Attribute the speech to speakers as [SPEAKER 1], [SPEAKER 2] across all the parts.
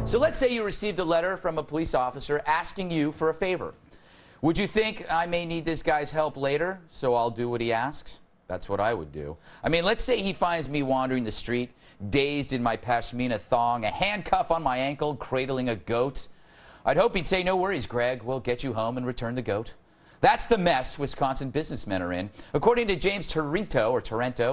[SPEAKER 1] So let's say you received a letter from a police officer asking you for a favor. Would you think, I may need this guy's help later, so I'll do what he asks? That's what I would do. I mean, let's say he finds me wandering the street, dazed in my pashmina thong, a handcuff on my ankle, cradling a goat. I'd hope he'd say, no worries, Greg, we'll get you home and return the goat. That's the mess Wisconsin businessmen are in. According to James Tarento,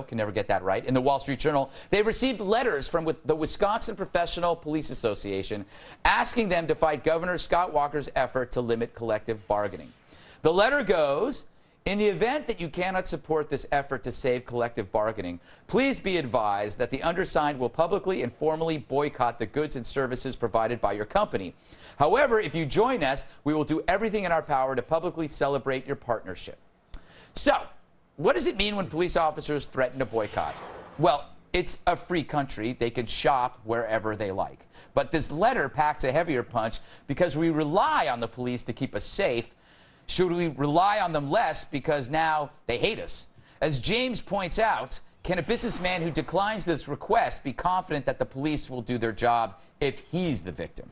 [SPEAKER 1] can never get that right, in the Wall Street Journal, they've received letters from the Wisconsin Professional Police Association asking them to fight Governor Scott Walker's effort to limit collective bargaining. The letter goes, in the event that you cannot support this effort to save collective bargaining, please be advised that the undersigned will publicly and formally boycott the goods and services provided by your company. However, if you join us, we will do everything in our power to publicly celebrate your partnership. So, what does it mean when police officers threaten to boycott? Well, it's a free country. They can shop wherever they like. But this letter packs a heavier punch because we rely on the police to keep us safe. Should we rely on them less because now they hate us? As James points out, can a businessman who declines this request be confident that the police will do their job if he's the victim?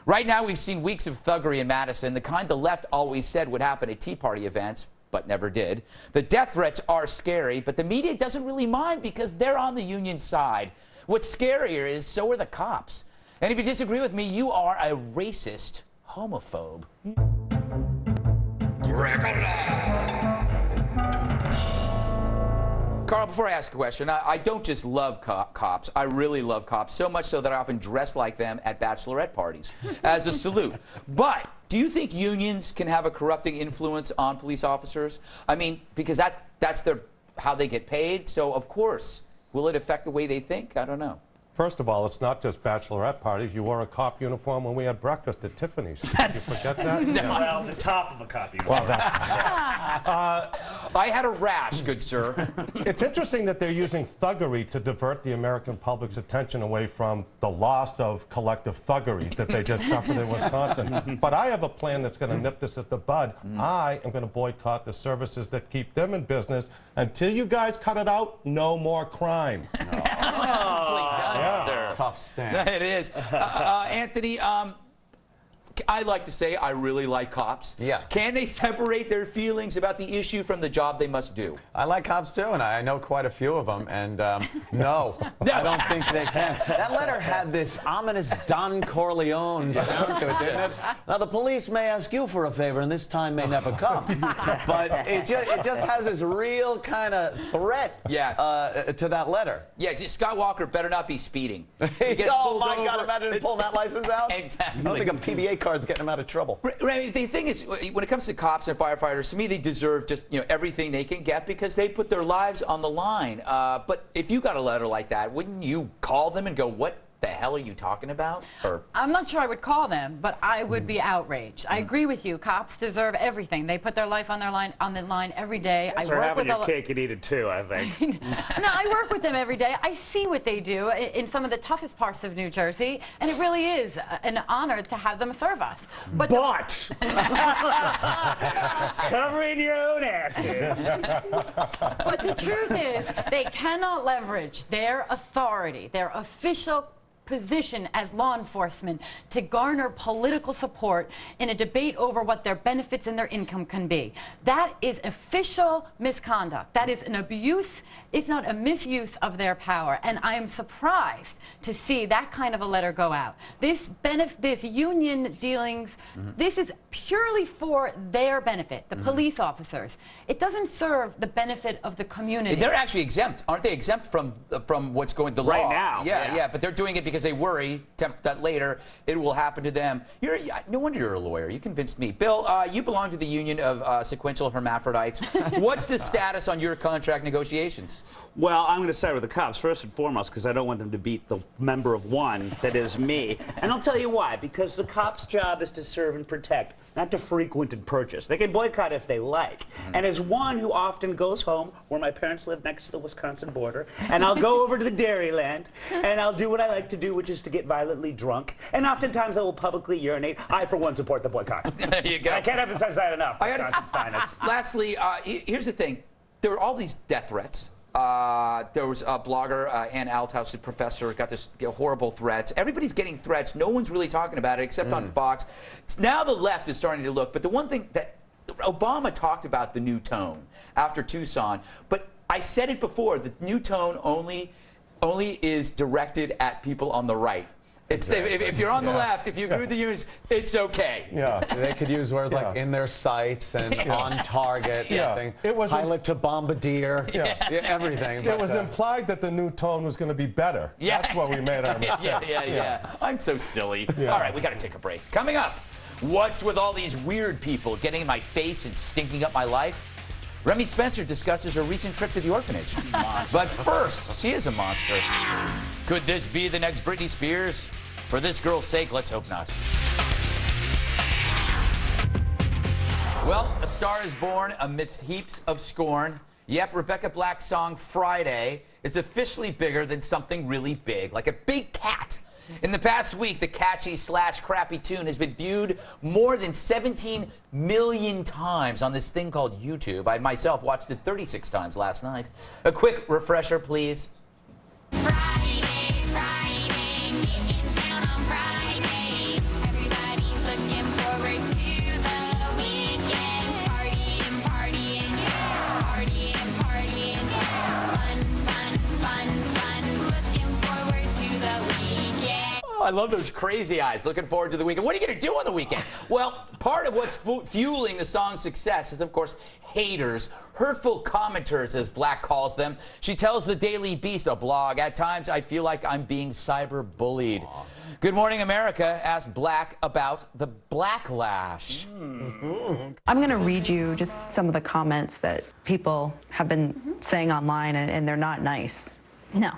[SPEAKER 1] Right now, we've seen weeks of thuggery in Madison, the kind the left always said would happen at Tea Party events, but never did. The death threats are scary, but the media doesn't really mind because they're on the union side. What's scarier is so are the cops. And if you disagree with me, you are a racist homophobe. Carl, before I ask a question, I don't just love cops. I really love cops, so much so that I often dress like them at bachelorette parties as a salute. But do you think unions can have a corrupting influence on police officers? I mean, because that's how they get paid, so of course. Will it affect the way they think? I don't know.
[SPEAKER 2] First of all, it's not just bachelorette parties. You wore a cop uniform when we had breakfast at Tiffany's. Did you forget that?
[SPEAKER 3] No.
[SPEAKER 2] Yeah.
[SPEAKER 3] Well, the top of a cop uniform.
[SPEAKER 2] Well,
[SPEAKER 1] I had a rash, good sir.
[SPEAKER 2] It's interesting that they're using thuggery to divert the American public's attention away from the loss of collective thuggery that they just suffered in Wisconsin. But I have a plan that's going to nip this at the bud. I am going to boycott the services that keep them in business. Until you guys cut it out, no more crime.
[SPEAKER 1] Sir.
[SPEAKER 4] Tough stance.
[SPEAKER 1] It is. Anthony, I like to say I really like cops.
[SPEAKER 4] Yeah.
[SPEAKER 1] Can they separate their feelings about the issue from the job they must do?
[SPEAKER 4] I like cops too, and I know quite a few of them, and no, I don't think they can. That letter had this ominous Don Corleone sound to it, didn't it? Now, the police may ask you for a favor, and this time may never come. But it just has this real kind of threat to that letter.
[SPEAKER 1] Yeah, Scott Walker better not be speeding.
[SPEAKER 4] Oh, my God, imagine him pulling that license out.
[SPEAKER 1] Exactly.
[SPEAKER 4] I don't think a PBA card's getting him out of trouble.
[SPEAKER 1] The thing is, when it comes to cops and firefighters, to me, they deserve just everything they can get because they put their lives on the line. But if you got a letter like that, wouldn't you call them and go, what the hell are you talking about? Or
[SPEAKER 5] I'm not sure I would call them, but I would be outraged. I agree with you. Cops deserve everything. They put their life on the line every day.
[SPEAKER 3] Thanks for having your cake and eat it too, I think.
[SPEAKER 5] No, I work with them every day. I see what they do in some of the toughest parts of New Jersey, and it really is an honor to have them serve us. But
[SPEAKER 3] covering your own asses.
[SPEAKER 5] But the truth is, they cannot leverage their authority, their official position as law enforcement to garner political support in a debate over what their benefits and their income can be. That is official misconduct. That is an abuse, if not a misuse of their power. And I am surprised to see that kind of a letter go out. This union dealings, this is purely for their benefit, the police officers. It doesn't serve the benefit of the community.
[SPEAKER 1] they're actually exempt, aren't they? Exempt from what's going the law
[SPEAKER 3] right now.
[SPEAKER 1] Yeah, but they're doing it because they worry that later it will happen to them. No wonder you're a lawyer. You convinced me. Bill, you belong to the Union of Sequential Hermaphrodites. What's the status on your contract negotiations?
[SPEAKER 3] Well, I'm going to side with the cops first and foremost because I don't want them to beat the member of one that is me. And I'll tell you why. Because the cops' job is to serve and protect, not to frequent and purchase. They can boycott if they like. And as one who often goes home, where my parents live next to the Wisconsin border, and I'll go over to the Dairyland, and I'll do what I like to do, which is to get violently drunk. And oftentimes I will publicly urinate. I, for one, support the boycott.
[SPEAKER 1] There you go.
[SPEAKER 3] I can't emphasize that enough.
[SPEAKER 1] Lastly, here's the thing. There are all these death threats. There was a blogger, Ann Althouse, the professor, got this horrible threats. Everybody's getting threats. No one's really talking about it except on Fox. Now the left is starting to look. But the one thing that Obama talked about the new tone after Tucson, but I said it before, the new tone only is directed at people on the right. It's, if you're on the left, if you agree with the unions, it's okay.
[SPEAKER 2] Yeah.
[SPEAKER 4] They could use words like in their sights and on target.
[SPEAKER 2] It was
[SPEAKER 4] pilot to bombardier. Everything.
[SPEAKER 2] It was implied that the new tone was going to be better. That's where we made our mistake.
[SPEAKER 1] Yeah. I'm so silly. All right, we got to take a break. Coming up, what's with all these weird people getting in my face and stinking up my life? Remy Spencer discusses her recent trip to the orphanage. But first, she is a monster. Could this be the next Britney Spears? For this girl's sake, let's hope not. Well, a star is born amidst heaps of scorn. Yep, Rebecca Black's song Friday is officially bigger than something really big, like a big cat. In the past week, the catchy / crappy tune has been viewed more than 17 million times on this thing called YouTube. I myself watched it 36 times last night. A quick refresher, please.
[SPEAKER 6] Friday, getting down on Friday. Everybody's looking forward to the weekend. Partying, fun. Looking forward to the weekend.
[SPEAKER 1] Oh, I love those crazy eyes. Looking forward to the weekend. What are you going to do on the weekend? Well, part of what's fueling the song's success is, of course, haters, hurtful commenters, as Black calls them. She tells the Daily Beast, a blog, "At times I feel like I'm being cyber-bullied." Good Morning America asked Black about the Blacklash.
[SPEAKER 7] I'm going to read you just some of the comments that people have been saying online, and they're not nice.
[SPEAKER 8] No.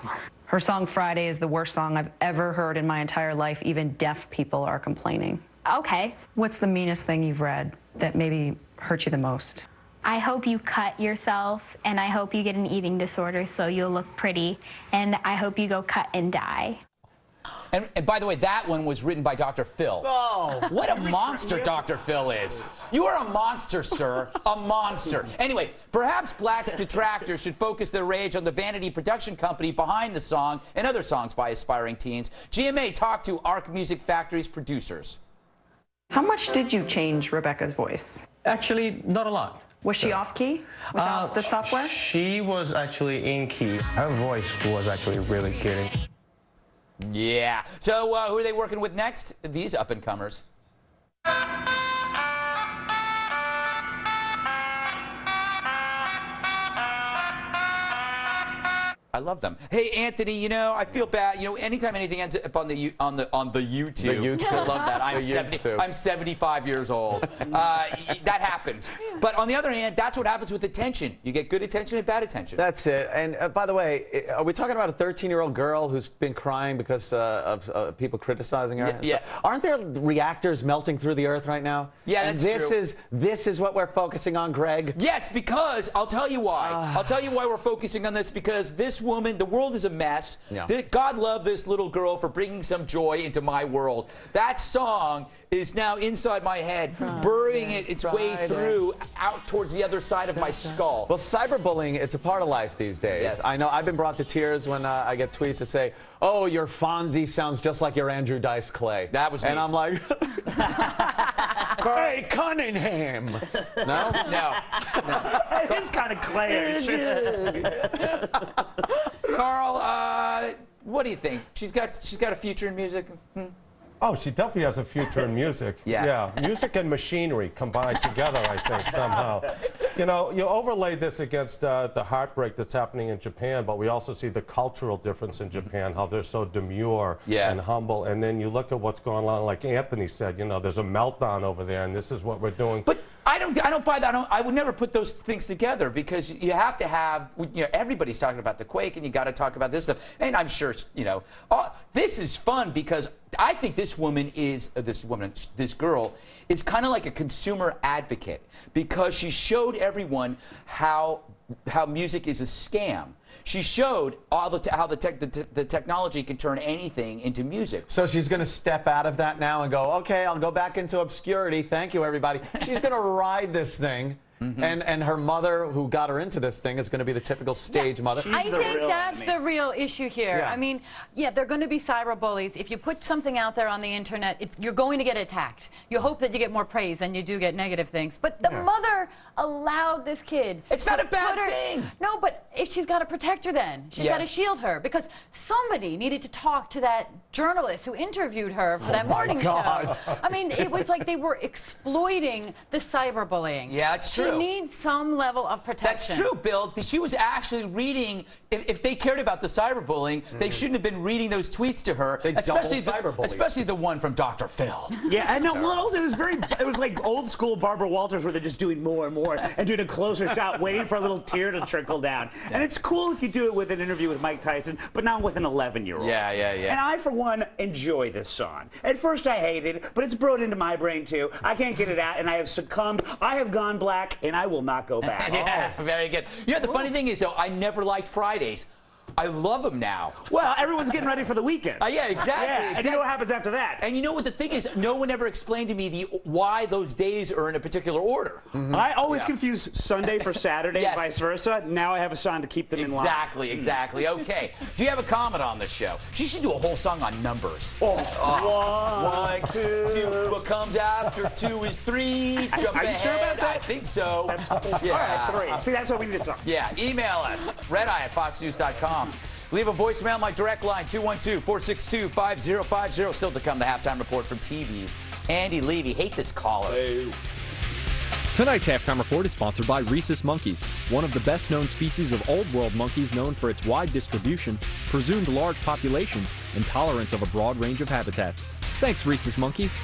[SPEAKER 7] Her song Friday is the worst song I've ever heard in my entire life. Even deaf people are complaining.
[SPEAKER 8] Okay.
[SPEAKER 7] What's the meanest thing you've read that maybe hurt you the most?
[SPEAKER 8] I hope you cut yourself, and I hope you get an eating disorder so you'll look pretty, and I hope you go cut and die.
[SPEAKER 1] And by the way, that one was written by Dr. Phil. Oh, what a monster Dr. Phil is. You are a monster, sir. A monster. Anyway, perhaps Black's detractors should focus their rage on the vanity production company behind the song and other songs by aspiring teens. GMA talked to Arc Music Factory's producers.
[SPEAKER 7] How much did you change Rebecca's voice?
[SPEAKER 9] Actually, not a lot.
[SPEAKER 7] Was she off key without the software?
[SPEAKER 9] She was actually in key. Her voice was actually really good.
[SPEAKER 1] Yeah. So who are they working with next? These up-and-comers. I love them. Hey, Anthony, you know, I feel bad. You know, anytime anything ends up on the YouTube, I love that. I'm 75 years old. That happens. But on the other hand, that's what happens with attention. You get good attention and bad attention.
[SPEAKER 4] That's it. And by the way, are we talking about a 13-year-old girl who's been crying because of people criticizing her?
[SPEAKER 1] Yeah.
[SPEAKER 4] So, aren't there reactors melting through the earth right now?
[SPEAKER 1] Yeah, that's true.
[SPEAKER 4] This is what we're focusing on, Greg.
[SPEAKER 1] Yes, because I'll tell you why. I'll tell you why we're focusing on this, because this woman, the world is a mess.
[SPEAKER 4] Yeah.
[SPEAKER 1] God love this little girl for bringing some joy into my world. That song is now inside my head, burying its way through out towards the other side of my skull.
[SPEAKER 4] Well, cyberbullying, it's a part of life these days.
[SPEAKER 1] Yes.
[SPEAKER 4] I know I've been brought to tears when I get tweets that say, "Oh, your Fonzie sounds just like your Andrew Dice Clay."
[SPEAKER 1] That was me.
[SPEAKER 4] And I'm like, "Hey, Cunningham." No?
[SPEAKER 1] No.
[SPEAKER 3] It is kind of clayish.
[SPEAKER 1] Carl, what do you think? She's got a future in music?
[SPEAKER 2] Oh, she definitely has a future in music.
[SPEAKER 1] Yeah.
[SPEAKER 2] Music and machinery combined together, I think, somehow. You know, you overlay this against the heartbreak that's happening in Japan, but we also see the cultural difference in Japan, how they're so demure and humble. And then you look at what's going on, like Anthony said, you know, there's a meltdown over there, and this is what we're doing.
[SPEAKER 1] But I don't buy that. I would never put those things together, because you have to have, you know, everybody's talking about the quake, and you got to talk about this stuff. And I'm sure, you know, this is fun, because I think this girl is kind of like a consumer advocate, because she showed everyone how music is a scam. She showed how the technology can turn anything into music.
[SPEAKER 4] So she's going to step out of that now and go, "Okay, I'll go back into obscurity. Thank you, everybody." She's going to ride this thing And her mother, who got her into this thing, is going to be the typical stage mother.
[SPEAKER 5] I think that's the real issue here.
[SPEAKER 4] Yeah.
[SPEAKER 5] I mean, yeah, they're going to be cyberbullies. If you put something out there on the internet, you're going to get attacked. You hope that you get more praise than you do get negative things. But the mother allowed this kid.
[SPEAKER 1] It's not a bad thing.
[SPEAKER 5] No, but if she's got to protect her then. She's got to shield her. Because somebody needed to talk to that journalist who interviewed her for that morning show. I mean, it was like they were exploiting the cyberbullying.
[SPEAKER 1] Yeah, it's true.
[SPEAKER 5] She needs some level of protection.
[SPEAKER 1] That's true, Bill. She was actually reading. If they cared about the cyberbullying, they shouldn't have been reading those tweets to her. Especially the one from Dr. Phil.
[SPEAKER 3] Yeah, I know. Well, also, it was like old school Barbara Walters, where they're just doing more and more and doing a closer shot, waiting for a little tear to trickle down. And it's cool if you do it with an interview with Mike Tyson, but not with an 11-year-old.
[SPEAKER 1] Yeah.
[SPEAKER 3] And I, for one, enjoy this song. At first, I hated it, but it's burrowed into my brain too. I can't get it out, and I have succumbed. I have gone black, and I will not go back.
[SPEAKER 1] Yeah, very good. You know, the funny thing is, though, I never liked Fridays. I love them now.
[SPEAKER 3] Well, everyone's getting ready for the weekend.
[SPEAKER 1] Yeah, exactly.
[SPEAKER 3] Yeah, and you know what happens after that.
[SPEAKER 1] And you know what the thing is? No one ever explained to me why those days are in a particular order.
[SPEAKER 3] I always confuse Sunday for Saturday and vice versa. Now I have a song to keep them in line.
[SPEAKER 1] Exactly. Okay. Do you have a comment on this show? She should do a whole song on numbers.
[SPEAKER 3] One, two.
[SPEAKER 1] What comes after 2 is 3. Jump
[SPEAKER 3] Are you sure
[SPEAKER 1] ahead.
[SPEAKER 3] about that?
[SPEAKER 1] I think so.
[SPEAKER 3] Yeah. All right, 3. See, that's why we need a song.
[SPEAKER 1] Yeah. Email us, redeye@foxnews.com. Leave a voicemail, my direct line, 212-462-5050. Still to come, the halftime report from TV's Andy Levy. Hate this caller.
[SPEAKER 10] Tonight's halftime report is sponsored by rhesus monkeys, one of the best-known species of Old World monkeys, known for its wide distribution, presumed large populations, and tolerance of a broad range of habitats. Thanks, rhesus monkeys.